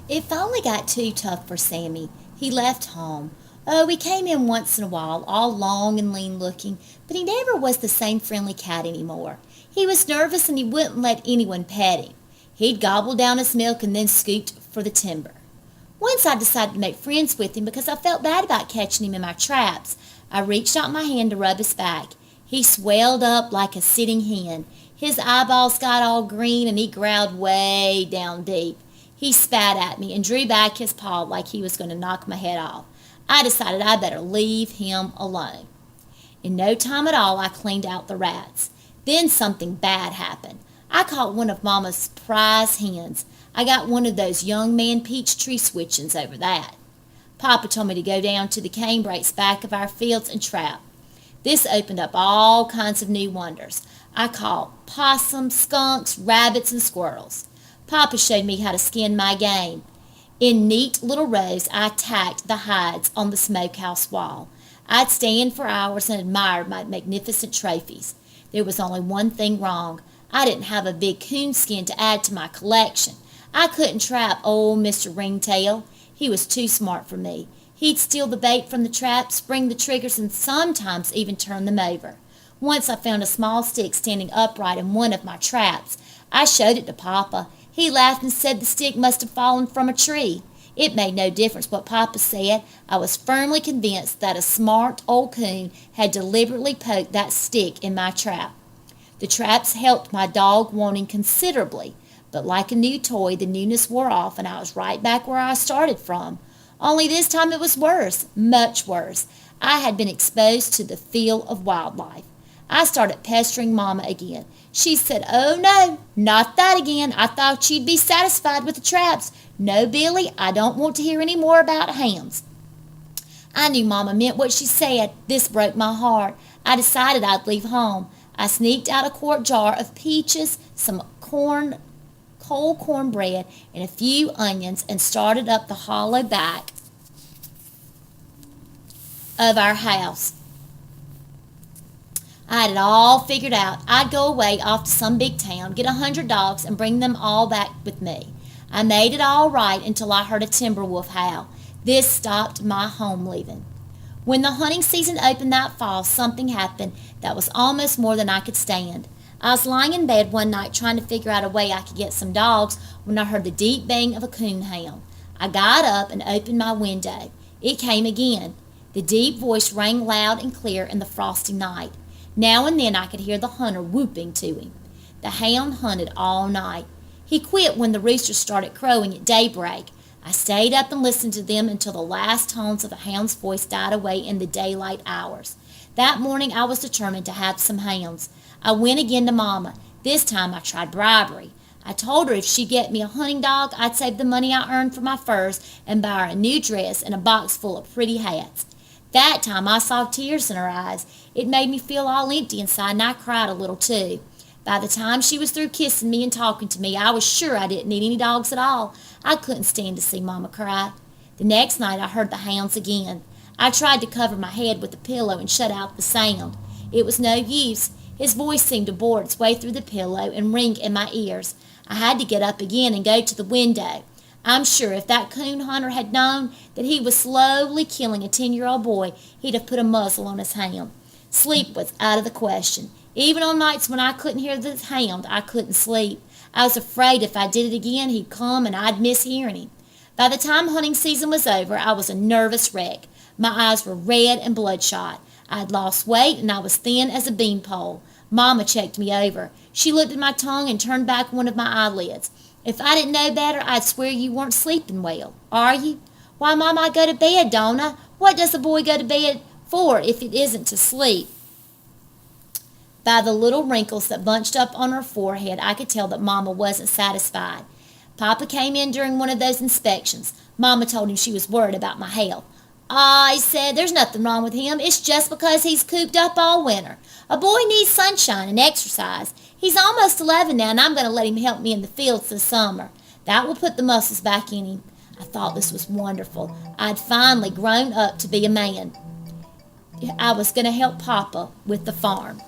It finally got too tough for Sammy. He left home. Oh, he came in once in a while, all long and lean looking, but he never was the same friendly cat anymore. He was nervous and he wouldn't let anyone pet him. He'd gobble down his milk and then scoot for the timber. Once I decided to make friends with him because I felt bad about catching him in my traps. I reached out my hand to rub his back. He swelled up like a sitting hen. His eyeballs got all green and he growled way down deep. He spat at me and drew back his paw like he was going to knock my head off. I decided I better leave him alone. In no time at all, I cleaned out the rats. Then something bad happened. I caught one of Mama's prize hens. I got one of those young man peach tree switchings over that. Papa told me to go down to the canebrakes back of our fields and trap. This opened up all kinds of new wonders. I caught possums, skunks, rabbits, and squirrels. Papa showed me how to skin my game. In neat little rows, I tacked the hides on the smokehouse wall. I'd stand for hours and admire my magnificent trophies. There was only one thing wrong. I didn't have a big coonskin to add to my collection. I couldn't trap old Mr. Ringtail. He was too smart for me. He'd steal the bait from the trap, spring the triggers, and sometimes even turn them over. Once I found a small stick standing upright in one of my traps. I showed it to Papa. He laughed and said the stick must have fallen from a tree. It made no difference what Papa said. I was firmly convinced that a smart old coon had deliberately poked that stick in my trap. The traps helped my dog wanting considerably, but like a new toy, the newness wore off and I was right back where I started from. Only this time it was worse, much worse. I had been exposed to the feel of wildlife. I started pestering Mama again. She said, "Oh, no, not that again. I thought you'd be satisfied with the traps. No, Billy, I don't want to hear any more about hams." I knew Mama meant what she said. This broke my heart. I decided I'd leave home. I sneaked out a quart jar of peaches, some cold cornbread, and a few onions and started up the hollow back of our house. I had it all figured out. I'd go away off to some big town, get 100 dogs, and bring them all back with me. I made it all right until I heard a timber wolf howl. This stopped my home leaving. When the hunting season opened that fall, something happened that was almost more than I could stand. I was lying in bed one night trying to figure out a way I could get some dogs when I heard the deep bang of a coonhound. I got up and opened my window. It came again. The deep voice rang loud and clear in the frosty night. Now and then I could hear the hunter whooping to him. The hound hunted all night. He quit when the roosters started crowing at daybreak. I stayed up and listened to them until the last tones of the hound's voice died away in the daylight hours. That morning I was determined to have some hounds. I went again to Mama. This time I tried bribery. I told her if she'd get me a hunting dog, I'd save the money I earned for my furs and buy her a new dress and a box full of pretty hats. That time I saw tears in her eyes. It made me feel all empty inside, and I cried a little too. By the time she was through kissing me and talking to me, I was sure I didn't need any dogs at all. I couldn't stand to see Mama cry. The next night I heard the hounds again. I tried to cover my head with a pillow and shut out the sound. It was no use. His voice seemed to bore its way through the pillow and ring in my ears. I had to get up again and go to the window. I'm sure if that coon hunter had known that he was slowly killing a 10-year-old boy, he'd have put a muzzle on his hound. Sleep was out of the question. Even on nights when I couldn't hear the hound, I couldn't sleep. I was afraid if I did it again, he'd come and I'd miss hearing him. By the time hunting season was over, I was a nervous wreck. My eyes were red and bloodshot. I had lost weight and I was thin as a beanpole. Mama checked me over. She looked at my tongue and turned back one of my eyelids. If I didn't know better, I'd swear you weren't sleeping well. Are you? Why, Mama, I go to bed, don't I? What does a boy go to bed for if it isn't to sleep? By the little wrinkles that bunched up on her forehead, I could tell that Mama wasn't satisfied. Papa came in during one of those inspections. Mama told him she was worried about my health. "Ah," he said, "there's nothing wrong with him. It's just because he's cooped up all winter. A boy needs sunshine and exercise. He's almost 11 now, and I'm going to let him help me in the fields this summer. That will put the muscles back in him." I thought this was wonderful. I'd finally grown up to be a man. I was going to help Papa with the farm.